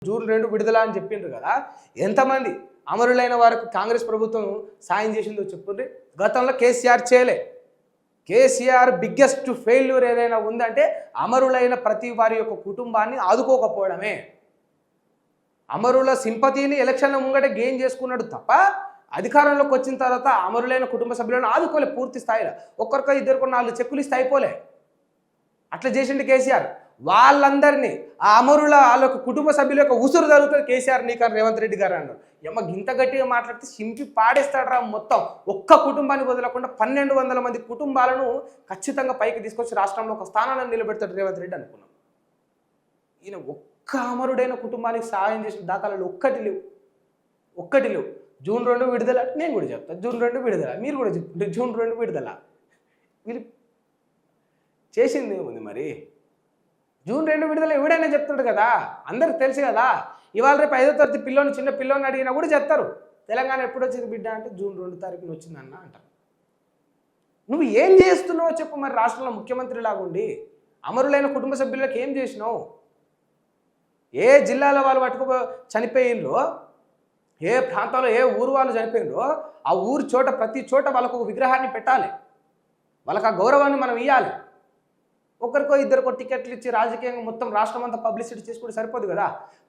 June 2 విడుదల అని చెప్పిండ్రు కదా, ఎంతమంది అమరులైన వారికి కాంగ్రెస్ ప్రభుత్వం సాయం చేసిందో చెప్పుండ్రి. గతంలో కేసీఆర్ చేయలే. కేసీఆర్ బిగ్గెస్ట్ ఫెయిల్యూర్ ఏదైనా ఉందంటే అమరులైన ప్రతి వారి యొక్క కుటుంబాన్ని ఆదుకోకపోవడమే. అమరుల సింపతిని ఎలక్షన్ల ముంగట గెయిన్ చేసుకున్నాడు తప్ప అధికారంలోకి వచ్చిన తర్వాత అమరులైన కుటుంబ సభ్యులను ఆదుకోలే పూర్తి స్థాయిలో. ఒక్కరికో ఇద్దరికో 4 చెక్కులు ఇస్తే అయిపోలే. అట్లా చేసిండు కేసీఆర్. వాళ్ళందరినీ ఆ అమరుల వాళ్ళ కుటుంబ సభ్యుల యొక్క ఉసురు తగులుతుంది కేసీఆర్ నీకని రేవంత్ రెడ్డి గారు అన్నారు. గింత గట్టిగా మాట్లాడితే సింపి పాడేస్తాడరా. మొత్తం ఒక్క కుటుంబాన్ని వదలకుండా 1200 మంది కుటుంబాలను ఖచ్చితంగా పైకి తీసుకొచ్చి రాష్ట్రంలో ఒక స్థానాన్ని నిలబెడతాడు రేవంత్ రెడ్డి అనుకున్నాం. ఈయన ఒక్క అమరుడైన కుటుంబానికి సహాయం చేసిన దాఖలాలు ఒక్కటి లేవు. జూన్ 2 విడుదల నేను కూడా చెప్తాను. జూన్ 2 విడుదల మీరు కూడా చెప్తుంటే జూన్ 2 విడుదల వీళ్ళు చేసింది ఏముంది మరి? జూన్ 2 విడుదల ఎవడైనా చెప్తాడు కదా, అందరికి తెలుసు కదా. ఇవాళ రేపు 5వ తరగతి చిన్న పిల్లోని అడిగినా కూడా చెప్తారు తెలంగాణ ఎప్పుడు వచ్చింది బిడ్డ అంటే జూన్ 2 తారీఖున వచ్చిందన్న అంటారు. నువ్వు ఏం చేస్తున్నావో చెప్పు మరి. రాష్ట్రంలో ముఖ్యమంత్రి లాగుండి అమరులైన కుటుంబ సభ్యులకు ఏం చేసినావు? ఏ జిల్లాలో వాళ్ళు పట్టుకు చనిపోయిండ్రో, ఏ ప్రాంతంలో ఏ ఊరు వాళ్ళు చనిపోయిండ్రో ఆ ఊరు చోట ప్రతి చోట వాళ్ళకు ఒక విగ్రహాన్ని పెట్టాలి. వాళ్ళకి ఆ గౌరవాన్ని మనం ఇవ్వాలి. ఒకరికో ఇద్దరికో టికెట్లు ఇచ్చి రాజకీయంగా మొత్తం రాష్ట్రం అంతా పబ్లిసిటీ చేసుకుంటే సరిపోదు కదా.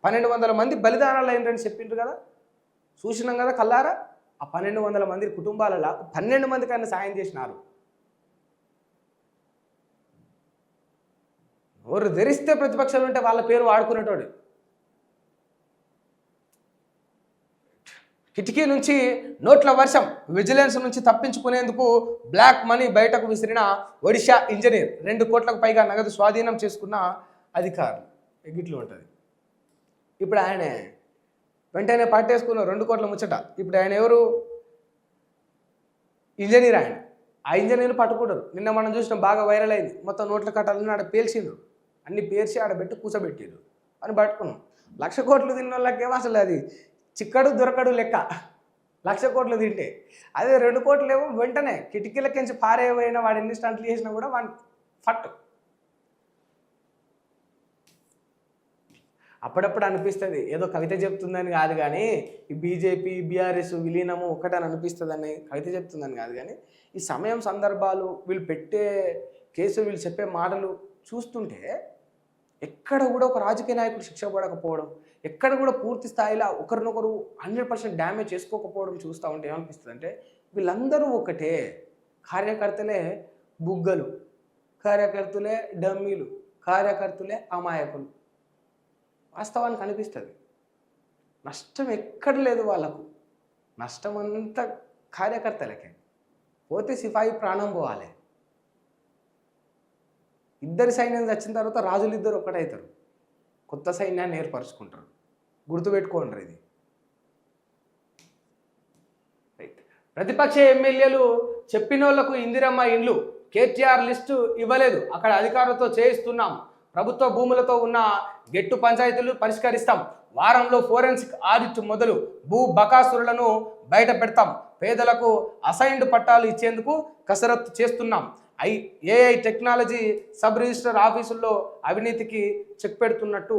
1200 మంది బలిదానాలు అయిందని చెప్పిండ్రు కదా, చూసినాం కదా కల్లారా. ఆ 1200 మంది కుటుంబాలలో 12 మందికైనా సాయం చేసినారు. ఎవరు ధరిస్తే ప్రతిపక్షాలు ఉంటే వాళ్ళ పేరు వాడుకునేటోడు. కిటికీ నుంచి నోట్ల వర్షం, విజిలెన్స్ నుంచి తప్పించుకునేందుకు బ్లాక్ మనీ బయటకు విసిరిన ఒడిషా ఇంజనీర్, 2 కోట్లకు పైగా నగదు స్వాధీనం చేసుకున్న అధికారులు. ఎగిట్లు ఉంటుంది. ఇప్పుడు ఆయన వెంటనే పట్టేసుకున్న 2 కోట్ల ముచ్చట. ఇప్పుడు ఆయన ఎవరు? ఇంజనీర్. ఆయన ఆ ఇంజనీర్ పట్టుకుంటారు. నిన్న మనం చూసినాం, బాగా వైరల్ అయింది. మొత్తం నోట్ల కట్టాలని ఆడ పేల్చిండ్రు. అన్ని పేర్చి ఆడబెట్టి కూసబెట్టిండ్రు అని పట్టుకున్నాం. 1,00,000 కోట్లు తిన్న వాళ్ళకేమో అసలు అది చిక్కడు దొరకడు లెక్క. 1,00,000 కోట్లు తింటే అదే 2 కోట్లు ఏమో వెంటనే కిటికీలకించి పారేవైనా వాడు ఎన్ని స్టంట్లు చేసినా కూడా వాడి ఫట్. అప్పుడప్పుడు అనిపిస్తుంది ఏదో కవిత చెప్తుందని కాదు కానీ, ఈ బీజేపీ బీఆర్ఎస్ విలీనము ఒకటని అనిపిస్తుందని కవిత చెప్తుందని కాదు కానీ, ఈ సమయం సందర్భాలు వీళ్ళు పెట్టే కేసు వీళ్ళు చెప్పే మాటలు చూస్తుంటే ఎక్కడ కూడా ఒక రాజకీయ నాయకుడు శిక్ష పడకపోవడం, ఎక్కడ కూడా పూర్తి స్థాయిలో ఒకరినొకరు 100% డ్యామేజ్ చేసుకోకపోవడం చూస్తూ ఉంటే ఏమనిపిస్తుంది అంటే, వీళ్ళందరూ ఒకటే. కార్యకర్తలే బుగ్గలు, కార్యకర్తలే డమ్మీలు, కార్యకర్తలే అమాయకులు. వాస్తవానికి అనిపిస్తుంది నష్టం ఎక్కడ లేదు వాళ్ళకు. నష్టం అంతా కార్యకర్తలకే. పోతే సిపాయి ప్రాణం పోవాలి. ఇద్దరు సైన్యం వచ్చిన తర్వాత రాజులు ఇద్దరు ఒకటవుతారు, కొత్త సైన్యాన్ని ఏర్పరచుకుంటారు. గుర్తుపెట్టుకోండి ఇది. రైట్. ప్రతిపక్ష ఎమ్మెల్యేలు చెప్పిన వాళ్ళకు ఇందిరమ్మ ఇండ్లు, కేటీఆర్ లిస్టు ఇవ్వలేదు, అక్కడ అధికారులతో చేయిస్తున్నాం, ప్రభుత్వ భూములతో ఉన్న గెట్టు పంచాయతీలు పరిష్కరిస్తాం, వారంలో ఫోరెన్సిక్ ఆడిట్ మొదలు, భూ బకాసురులను బయట పెడతాం, పేదలకు అసైన్డ్ పట్టాలు ఇచ్చేందుకు కసరత్తు చేస్తున్నాం, ఏఐ టెక్నాలజీ సబ్ రిజిస్టర్ ఆఫీసుల్లో అవినీతికి చెక్ పెడుతున్నట్టు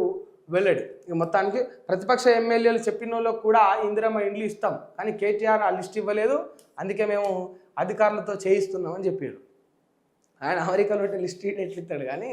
వెల్లడి. ఇక మొత్తానికి ప్రతిపక్ష ఎమ్మెల్యేలు చెప్పిన వాళ్ళకు కూడా ఇందిరమ్మ ఇండ్లు ఇస్తాం, కానీ కేటీఆర్ ఆ లిస్ట్ ఇవ్వలేదు, అందుకే మేము అధికారులతో చేయిస్తున్నామని చెప్పాడు. ఆయన అమెరికాలో లిస్ట్ ఎట్లు ఇస్తాడు కానీ